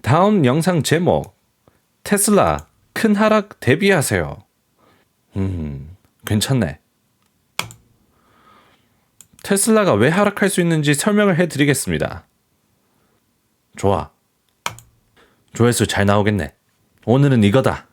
다음 영상 제목 테슬라 큰 하락 대비하세요. 괜찮네. 테슬라가 왜 하락할 수 있는지 설명을 해드리겠습니다. 좋아. 조회수 잘 나오겠네. 오늘은 이거다.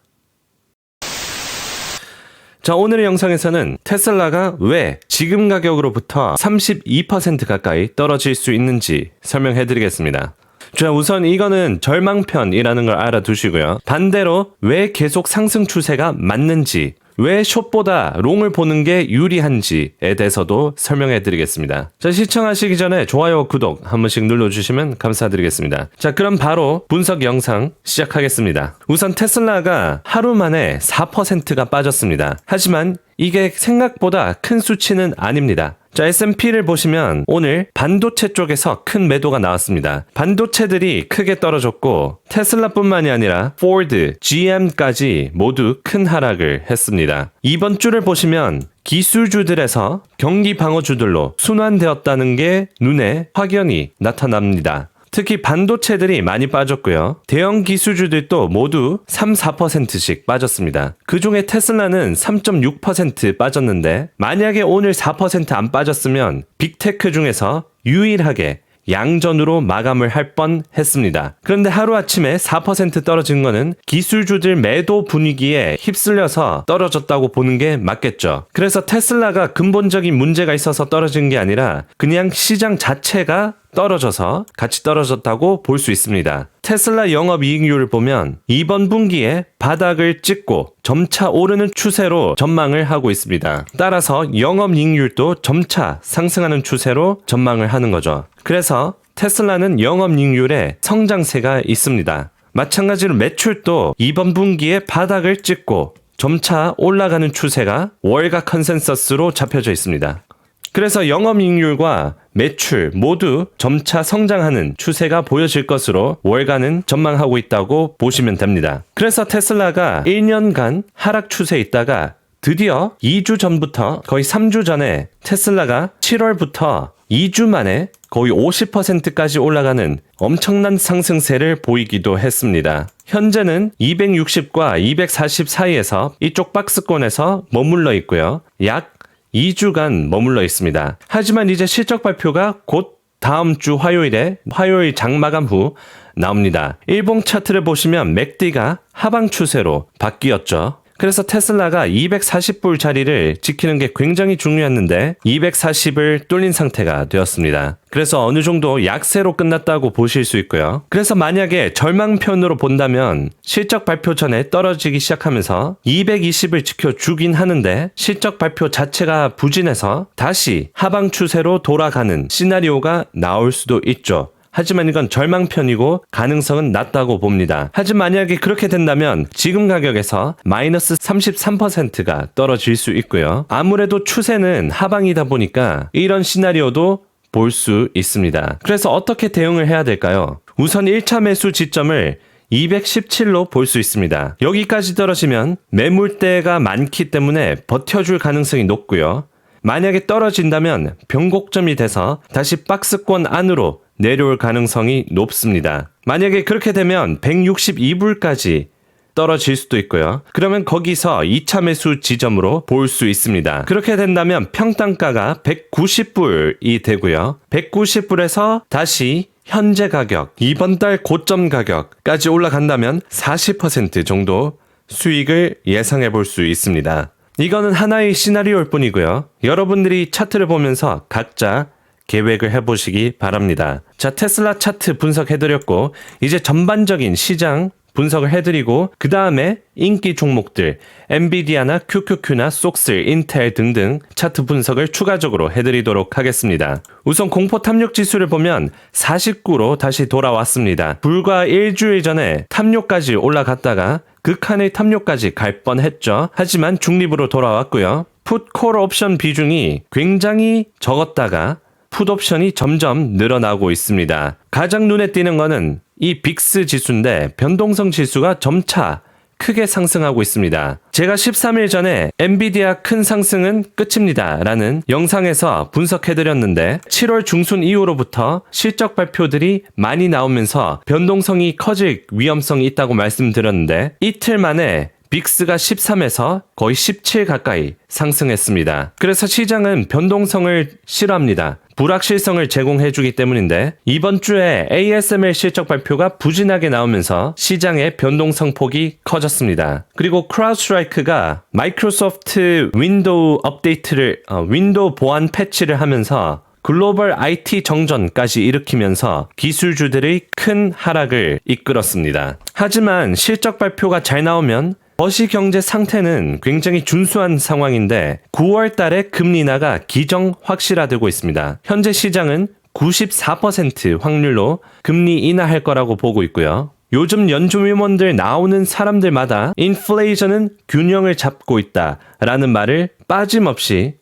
자, 오늘의 영상에서는 테슬라가 왜 지금 가격으로부터 32% 가까이 떨어질 수 있는지 설명해드리겠습니다. 자, 우선 이거는 절망편이라는 걸 알아두시고요. 반대로 왜 계속 상승 추세가 맞는지, 왜 숏보다 롱을 보는 게 유리한지에 대해서도 설명해 드리겠습니다. 자, 시청하시기 전에 좋아요, 구독 한 번씩 눌러주시면 감사드리겠습니다. 자, 그럼 바로 분석 영상 시작하겠습니다. 우선 테슬라가 하루 만에 4%가 빠졌습니다. 하지만 이게 생각보다 큰 수치는 아닙니다. 자, S&P를 보시면 오늘 반도체 쪽에서 큰 매도가 나왔습니다. 반도체들이 크게 떨어졌고 테슬라뿐만이 아니라 포드, GM까지 모두 큰 하락을 했습니다. 이번 주를 보시면 기술주들에서 경기 방어주들로 순환되었다는 게 눈에 확연히 나타납니다. 특히 반도체들이 많이 빠졌고요. 대형 기술주들도 모두 3-4%씩 빠졌습니다. 그중에 테슬라는 3.6% 빠졌는데 만약에 오늘 4% 안 빠졌으면 빅테크 중에서 유일하게 양전으로 마감을 할 뻔했습니다. 그런데 하루아침에 4% 떨어진 거는 기술주들 매도 분위기에 휩쓸려서 떨어졌다고 보는 게 맞겠죠. 그래서 테슬라가 근본적인 문제가 있어서 떨어진 게 아니라 그냥 시장 자체가 떨어져서 같이 떨어졌다고 볼 수 있습니다. 테슬라 영업이익률을 보면 이번 분기에 바닥을 찍고 점차 오르는 추세로 전망을 하고 있습니다. 따라서 영업이익률도 점차 상승하는 추세로 전망을 하는 거죠. 그래서 테슬라는 영업이익률에 성장세가 있습니다. 마찬가지로 매출도 이번 분기에 바닥을 찍고 점차 올라가는 추세가 월가 컨센서스로 잡혀져 있습니다. 그래서 영업이익률과 매출 모두 점차 성장하는 추세가 보여질 것으로 월가는 전망하고 있다고 보시면 됩니다. 그래서 테슬라가 1년간 하락 추세에 있다가 드디어 2주 전부터 거의 3주 전에 테슬라가 7월부터 2주 만에 거의 50%까지 올라가는 엄청난 상승세를 보이기도 했습니다. 현재는 260과 240 사이에서 이쪽 박스권에서 머물러 있고요. 약 2주간 머물러 있습니다. 하지만 이제 실적 발표가 곧 다음 주 화요일 장마감 후 나옵니다. 일봉 차트를 보시면 맥디가 하방 추세로 바뀌었죠. 그래서 테슬라가 240불 자리를 지키는 게 굉장히 중요했는데 240을 뚫린 상태가 되었습니다. 그래서 어느 정도 약세로 끝났다고 보실 수 있고요. 그래서 만약에 절망편으로 본다면 실적 발표 전에 떨어지기 시작하면서 220을 지켜주긴 하는데 실적 발표 자체가 부진해서 다시 하방 추세로 돌아가는 시나리오가 나올 수도 있죠. 하지만 이건 절망편이고 가능성은 낮다고 봅니다. 하지만 만약에 그렇게 된다면 지금 가격에서 마이너스 33%가 떨어질 수 있고요. 아무래도 추세는 하방이다 보니까 이런 시나리오도 볼 수 있습니다. 그래서 어떻게 대응을 해야 될까요? 우선 1차 매수 지점을 217로 볼 수 있습니다. 여기까지 떨어지면 매물대가 많기 때문에 버텨줄 가능성이 높고요. 만약에 떨어진다면 변곡점이 돼서 다시 박스권 안으로 내려올 가능성이 높습니다. 만약에 그렇게 되면 162불까지 떨어질 수도 있고요. 그러면 거기서 2차 매수 지점으로 볼 수 있습니다. 그렇게 된다면 평단가가 190불이 되고요. 190불에서 다시 현재 가격, 이번 달 고점 가격까지 올라간다면 40% 정도 수익을 예상해 볼 수 있습니다. 이거는 하나의 시나리오일 뿐이고요. 여러분들이 차트를 보면서 각자 계획을 해보시기 바랍니다. 자, 테슬라 차트 분석해드렸고 이제 전반적인 시장 분석을 해드리고 그 다음에 인기 종목들 엔비디아나 QQQ나 속슬, 인텔 등등 차트 분석을 추가적으로 해드리도록 하겠습니다. 우선 공포 탐욕 지수를 보면 49로 다시 돌아왔습니다. 불과 일주일 전에 탐욕까지 올라갔다가 극한의 탐욕까지 갈 뻔했죠. 하지만 중립으로 돌아왔고요. 풋 콜 옵션 비중이 굉장히 적었다가 풋옵션이 점점 늘어나고 있습니다. 가장 눈에 띄는 거는 이 빅스 지수인데 변동성 지수가 점차 크게 상승하고 있습니다. 제가 13일 전에 엔비디아 큰 상승은 끝입니다 라는 영상에서 분석해드렸는데 7월 중순 이후로부터 실적 발표들이 많이 나오면서 변동성이 커질 위험성이 있다고 말씀드렸는데 이틀 만에 빅스가 13에서 거의 17 가까이 상승했습니다. 그래서 시장은 변동성을 싫어합니다. 불확실성을 제공해주기 때문인데 이번 주에 ASML 실적 발표가 부진하게 나오면서 시장의 변동성 폭이 커졌습니다. 그리고 크라우드스트라이크가 마이크로소프트 윈도우 업데이트를 윈도우 보안 패치를 하면서 글로벌 IT 정전까지 일으키면서 기술주들의 큰 하락을 이끌었습니다. 하지만 실적 발표가 잘 나오면 거시경제 상태는 굉장히 준수한 상황인데 9월 달에 금리 인하가 기정 확실화되고 있습니다. 현재 시장은 94% 확률로 금리 인하할 거라고 보고 있고요. 요즘 연준위원들 나오는 사람들마다 인플레이션은 균형을 잡고 있다 라는 말을 빠짐없이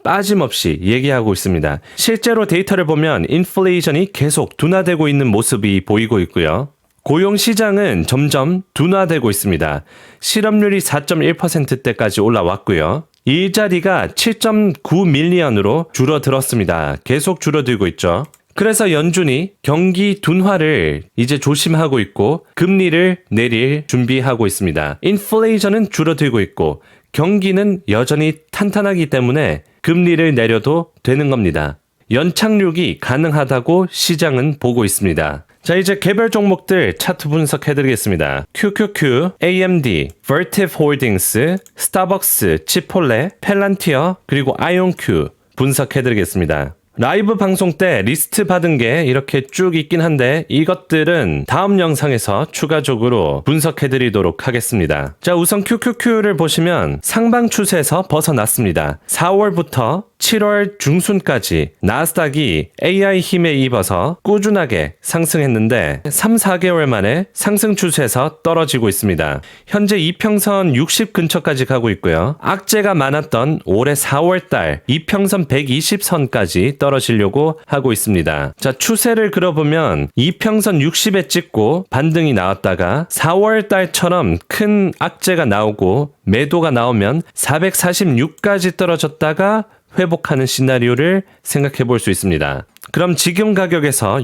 얘기하고 있습니다. 실제로 데이터를 보면 인플레이션이 계속 둔화되고 있는 모습이 보이고 있고요. 고용 시장은 점점 둔화되고 있습니다. 실업률이 4.1%대까지 올라왔고요. 일자리가 7.9 밀리언으로 줄어들었습니다. 계속 줄어들고 있죠. 그래서 연준이 경기 둔화를 이제 조심하고 있고 금리를 내릴 준비하고 있습니다. 인플레이션은 줄어들고 있고 경기는 여전히 탄탄하기 때문에 금리를 내려도 되는 겁니다. 연착륙이 가능하다고 시장은 보고 있습니다. 자, 이제 개별 종목들 차트 분석해드리겠습니다. QQQ, AMD, Vertiv 홀딩스, 스타벅스, 치폴레, 펠란티어, 그리고 아이온큐 분석해드리겠습니다. 라이브 방송 때 리스트 받은 게 이렇게 쭉 있긴 한데 이것들은 다음 영상에서 추가적으로 분석해드리도록 하겠습니다. 자, 우선 QQQ를 보시면 상방 추세에서 벗어났습니다. 4월부터 7월 중순까지 나스닥이 AI 힘에 입어서 꾸준하게 상승했는데 3, 4개월 만에 상승 추세에서 떨어지고 있습니다. 현재 이평선 60 근처까지 가고 있고요. 악재가 많았던 올해 4월달 이평선 120선까지 떨어지려고 하고 있습니다. 자, 추세를 그려보면 이평선 60에 찍고 반등이 나왔다가 4월달처럼 큰 악재가 나오고 매도가 나오면 446까지 떨어졌다가 회복하는 시나리오를 생각해 볼 수 있습니다. 그럼 지금 가격에서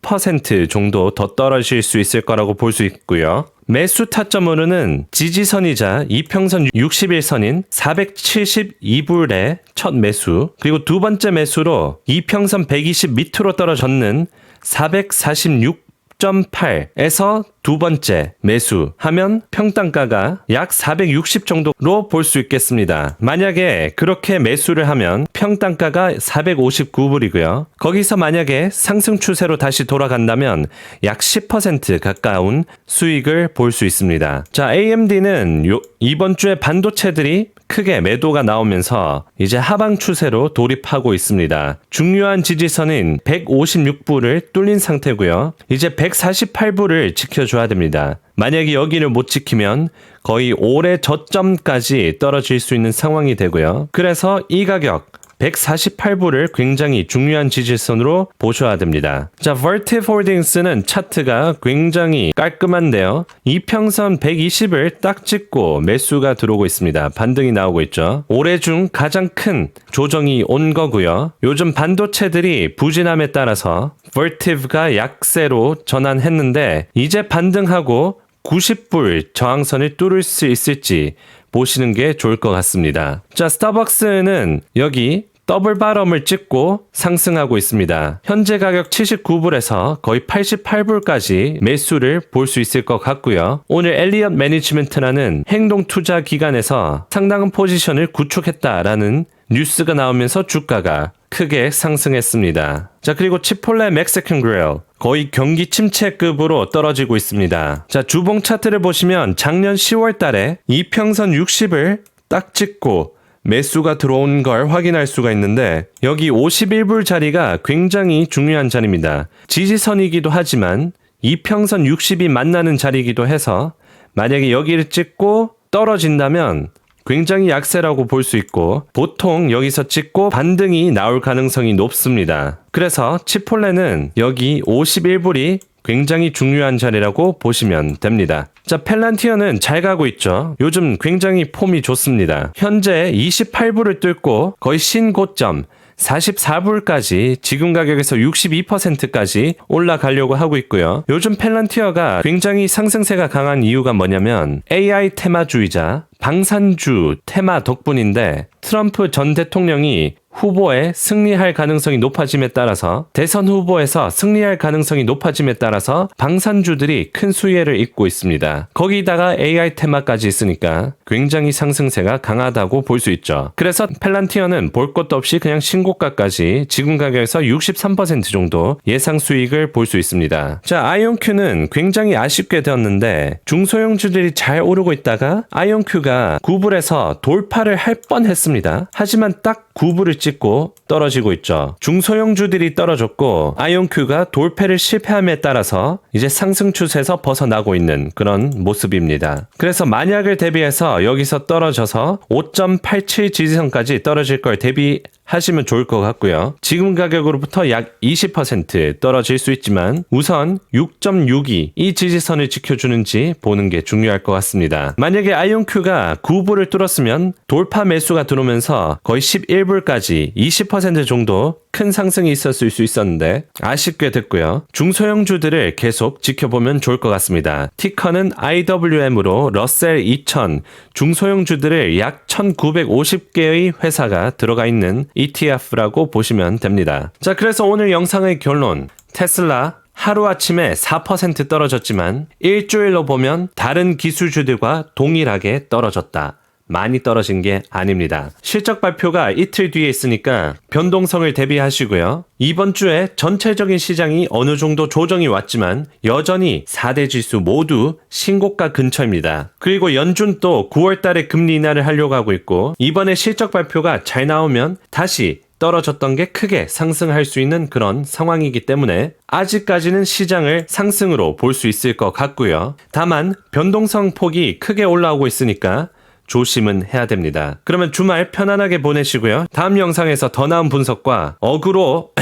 6% 정도 더 떨어질 수 있을 거라고 볼 수 있고요. 매수 타점으로는 지지선이자 이평선 61선인 472불의 첫 매수, 그리고 두 번째 매수로 이평선 120 밑으로 떨어졌는 446.8에서 두 번째 매수하면 평단가가 약 460 정도로 볼 수 있겠습니다. 만약에 그렇게 매수를 하면 평단가가 459불이고요. 거기서 만약에 상승 추세로 다시 돌아간다면 약 10% 가까운 수익을 볼 수 있습니다. 자, AMD는 이번 주에 반도체들이 크게 매도가 나오면서 이제 하방 추세로 돌입하고 있습니다. 중요한 지지선인 156불을 뚫린 상태고요. 이제 148불을 지켜줘야 됩니다. 만약에 여기를 못 지키면 거의 올해 저점까지 떨어질 수 있는 상황이 되고요. 그래서 이 가격 148불을 굉장히 중요한 지지선으로 보셔야 됩니다. 자, Vertiv 홀딩스는 차트가 굉장히 깔끔한데요. 이평선 120을 딱 찍고 매수가 들어오고 있습니다. 반등이 나오고 있죠. 올해 중 가장 큰 조정이 온 거고요. 요즘 반도체들이 부진함에 따라서 Vertiv가 약세로 전환했는데 이제 반등하고 90불 저항선을 뚫을 수 있을지 보시는 게 좋을 것 같습니다. 자, 스타벅스는 여기 더블 바럼을 찍고 상승하고 있습니다. 현재 가격 79불에서 거의 88불까지 매수를 볼 수 있을 것 같고요. 오늘 엘리엇 매니지먼트라는 행동 투자 기관에서 상당한 포지션을 구축했다라는 뉴스가 나오면서 주가가 크게 상승했습니다. 자, 그리고 치폴레 멕시칸 그릴 거의 경기 침체급으로 떨어지고 있습니다. 자, 주봉 차트를 보시면 작년 10월 달에 이평선 60을 딱 찍고 매수가 들어온 걸 확인할 수가 있는데 여기 51불 자리가 굉장히 중요한 자리입니다. 지지선이기도 하지만 이평선 60이 만나는 자리이기도 해서 만약에 여기를 찍고 떨어진다면 굉장히 약세라고 볼 수 있고 보통 여기서 찍고 반등이 나올 가능성이 높습니다. 그래서 치폴레는 여기 51불이 굉장히 중요한 자리라고 보시면 됩니다. 자, 펠란티어는 잘 가고 있죠. 요즘 굉장히 폼이 좋습니다. 현재 28불을 뚫고 거의 신고점 44불까지 지금 가격에서 62%까지 올라가려고 하고 있고요. 요즘 펠란티어가 굉장히 상승세가 강한 이유가 뭐냐면 AI 테마주의자, 방산주 테마 덕분인데 트럼프 전 대통령이 후보에 승리할 가능성이 높아짐에 따라서 대선 후보에서 승리할 가능성이 높아짐에 따라서 방산주들이 큰 수혜를 입고 있습니다. 거기다가 AI 테마까지 있으니까 굉장히 상승세가 강하다고 볼 수 있죠. 그래서 펠란티어는 볼 것도 없이 그냥 신고가까지 지금 가격에서 63% 정도 예상 수익을 볼 수 있습니다. 자, 아이온큐는 굉장히 아쉽게 되었는데 중소형주들이 잘 오르고 있다가 아이온큐가 9불에서 돌파를 할 뻔했습니다. 하지만 딱 9불을 찍고 떨어지고 있죠. 중소형주들이 떨어졌고 아이온큐가 돌파를 실패함에 따라서 이제 상승 추세에서 벗어나고 있는 그런 모습입니다. 그래서 만약을 대비해서 여기서 떨어져서 5.87 지지선까지 떨어질 걸 대비하시면 좋을 것 같고요. 지금 가격으로부터 약 20% 떨어질 수 있지만 우선 6.62 이 지지선을 지켜주는지 보는 게 중요할 것 같습니다. 만약에 아이온큐가 9불을 뚫었으면 돌파 매수가 들어오면서 거의 11불까지 20% 정도 큰 상승이 있었을 수 있었는데 아쉽게 됐고요. 중소형주들을 계속 지켜보면 좋을 것 같습니다. 티커는 IWM으로 러셀 2000 중소형주들을 약 1950개의 회사가 들어가 있는 ETF라고 보시면 됩니다. 자, 그래서 오늘 영상의 결론, 테슬라 하루아침에 4% 떨어졌지만 일주일로 보면 다른 기술주들과 동일하게 떨어졌다. 많이 떨어진 게 아닙니다. 실적 발표가 이틀 뒤에 있으니까 변동성을 대비하시고요. 이번 주에 전체적인 시장이 어느 정도 조정이 왔지만 여전히 4대 지수 모두 신고가 근처입니다. 그리고 연준 또 9월 달에 금리 인하를 하려고 하고 있고 이번에 실적 발표가 잘 나오면 다시 떨어졌던 게 크게 상승할 수 있는 그런 상황이기 때문에 아직까지는 시장을 상승으로 볼 수 있을 것 같고요. 다만 변동성 폭이 크게 올라오고 있으니까 조심은 해야 됩니다. 그러면 주말 편안하게 보내시고요. 다음 영상에서 더 나은 분석과 어그로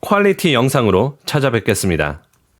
퀄리티 영상으로 찾아뵙겠습니다.